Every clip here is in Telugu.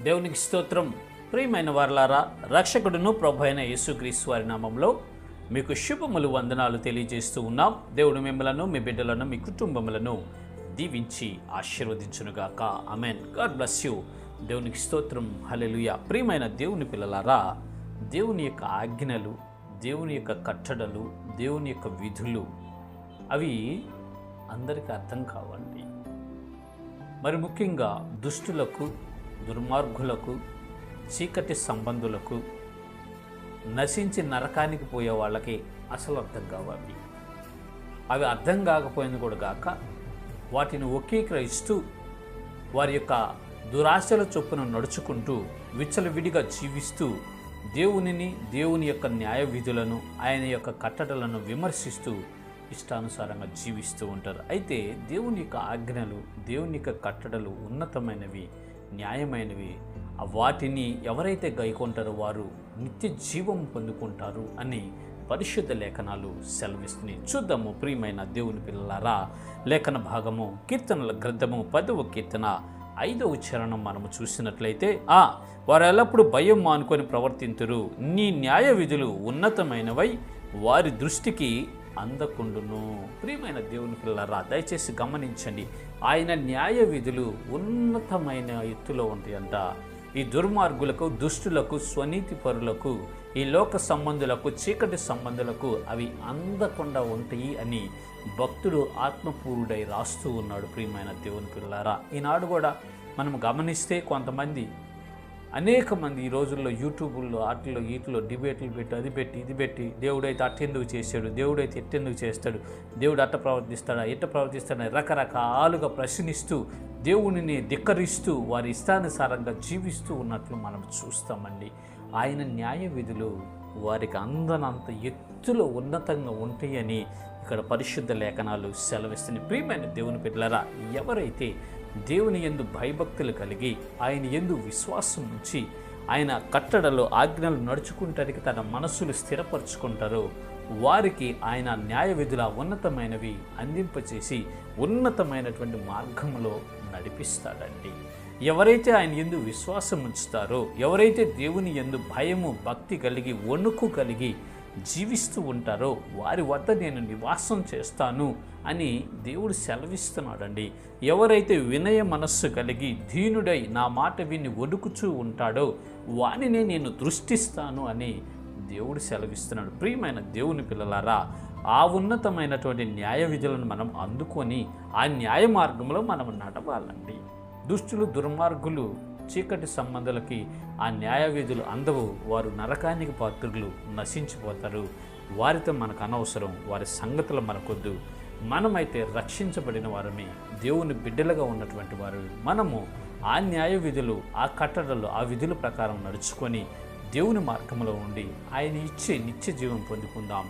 దేవునికి స్తోత్రం. ప్రియమైన వారలారా, రక్షకుడును ప్రభు అయిన యేసుక్రీస్తు వారి నామంలో మీకు శుభములు వందనాలు తెలియజేస్తూ ఉన్నాం. దేవుడు మిమ్మలను, మీ బిడ్డలను, మీ కుటుంబములను దీవించి ఆశీర్వదించునుగాక. ఆమెన్. God bless you. దేవునికి స్తోత్రం. హల్లెలూయా. ప్రియమైన దేవుని పిల్లలారా, దేవుని యొక్క ఆజ్ఞలు, దేవుని యొక్క కట్టడలు, దేవుని యొక్క విధులు అవి అందరికీ అర్థం కావండి. మరి ముఖ్యంగా దుష్టులకు, దుర్మార్గులకు, చీకటి సంబంధులకు, నశించి నరకానికి పోయే వాళ్ళకి అసలు అర్థం కావాలి. అవి అర్థం కాకపోయింది కూడా గాక వాటిని వక్రీకరిస్తూ వారి యొక్క దురాశల చొప్పున నడుచుకుంటూ విచ్చలవిడిగా జీవిస్తూ దేవుని యొక్క న్యాయ విధులను, ఆయన యొక్క కట్టడలను విమర్శిస్తూ ఇష్టానుసారంగా జీవిస్తూ ఉంటారు. అయితే దేవుని యొక్క ఆజ్ఞలు, దేవుని యొక్క కట్టడలు ఉన్నతమైనవి, న్యాయమైనవి. వాటిని ఎవరైతే గైకొంటారో వారు నిత్య జీవం పొందుకుంటారు అని పరిశుద్ధ లేఖనాలు సెలవిస్తున్నాయి. చూద్దాము ప్రియమైన దేవుని పిల్లలారా, లేఖన భాగము కీర్తనల గ్రంథము 10వ కీర్తన 5వ చరణం మనము చూసినట్లయితే, వారు ఎల్లప్పుడూ భయం మానుకొని ప్రవర్తింతురు, నీ న్యాయ విధులు ఉన్నతమైనవై వారి దృష్టికి అందకుండును. ప్రియమైన దేవుని పిల్లలారా, దయచేసి గమనించండి, ఆయన న్యాయ విధులు ఉన్నతమైన ఎత్తులో ఉంటాయంట. ఈ దుర్మార్గులకు, దుష్టులకు, స్వనీతి పరులకు, ఈ లోక సంబంధులకు, చీకటి సంబంధులకు అవి అందకుండా ఉంటాయి అని భక్తుడు ఆత్మపూరుడై రాస్తూ ఉన్నాడు. ప్రియమైన దేవుని పిల్లలారా, ఈనాడు కూడా మనం గమనిస్తే కొంతమంది, అనేక మంది ఈ రోజుల్లో యూట్యూబుల్లో వీటిలో డిబేట్లు పెట్టి, అది పెట్టి, ఇది పెట్టి, దేవుడైతే అట్టెందుకు చేశాడు, దేవుడైతే ఎట్టెందుకు చేస్తాడు, దేవుడు అట్ట ప్రవర్తిస్తాడా, ఎట్ట ప్రవర్తిస్తాడని రకరకాలుగా ప్రశ్నిస్తూ దేవునిని ధిక్కరిస్తూ వారి ఇష్టానుసారంగా జీవిస్తూ ఉన్నట్లు మనం చూస్తామండి. ఆయన న్యాయ విధులు వారికి అందనంత ఎత్తులో ఉన్నతంగా ఉంటాయని ఇక్కడ పరిశుద్ధ లేఖనాలు సెలవిస్తున్నాయి. ప్రియమైన దేవుని బిడ్డలారా, ఎవరైతే దేవుని యందు భయభక్తులు కలిగి ఆయన యందు విశ్వాసం ఉంచి ఆయన కట్టడలు, ఆజ్ఞలు నడుచుకుంటానికి తన మనస్సులు స్థిరపరచుకుంటారో వారికి ఆయన న్యాయ విధుల ఉన్నతమైనవి అందింపచేసి ఉన్నతమైనటువంటి మార్గంలో నడిపిస్తాడండి. ఎవరైతే ఆయన యందు విశ్వాసం ఉంచుతారో, ఎవరైతే దేవుని యందు భయము, భక్తి కలిగి, వణుకు కలిగి జీవిస్తూ ఉంటారో వారి వద్ద నేను నివాసం చేస్తాను అని దేవుడు సెలవిస్తున్నాడండి. ఎవరైతే వినయ మనస్సు కలిగి దీనుడై నా మాట విని వణుకుచూ ఉంటాడో వానినే నేను దృష్టిస్తాను అని దేవుడు సెలవిస్తున్నాడు. ప్రియమైన దేవుని పిల్లలారా, ఆ ఉన్నతమైనటువంటి న్యాయ విధులను మనం అందుకొని ఆ న్యాయ మార్గంలో మనం నడవాలండి. దుష్టులు, దుర్మార్గులు, చీకటి సంబంధాలకి ఆ న్యాయ విధులు అందవు. వారు నరకానికి పాత్రులు, నశించిపోతారు. వారితో మనకు అనవసరం, వారి సంగతులు మనకొద్దు. మనమైతే రక్షించబడిన వారమే, దేవుని బిడ్డలుగా ఉన్నటువంటి వారు. మనము ఆ న్యాయ విధులు, ఆ కట్టడలు, ఆ విధుల ప్రకారం నడుచుకొని దేవుని మార్గంలో ఉండి ఆయన ఇచ్చే నిత్య జీవం పొందుకుందాం.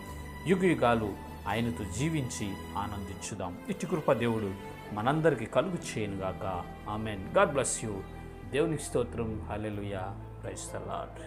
యుగయుగాలు ఆయనతో జీవించి ఆనందించుదాం. ఇట్టి కృప దేవుడు మనందరికీ కలుగు చేయనుగాక. ఆమెన్. God bless you. దేవునికి స్తోత్రం. హల్లెలూయా. Praise the lord.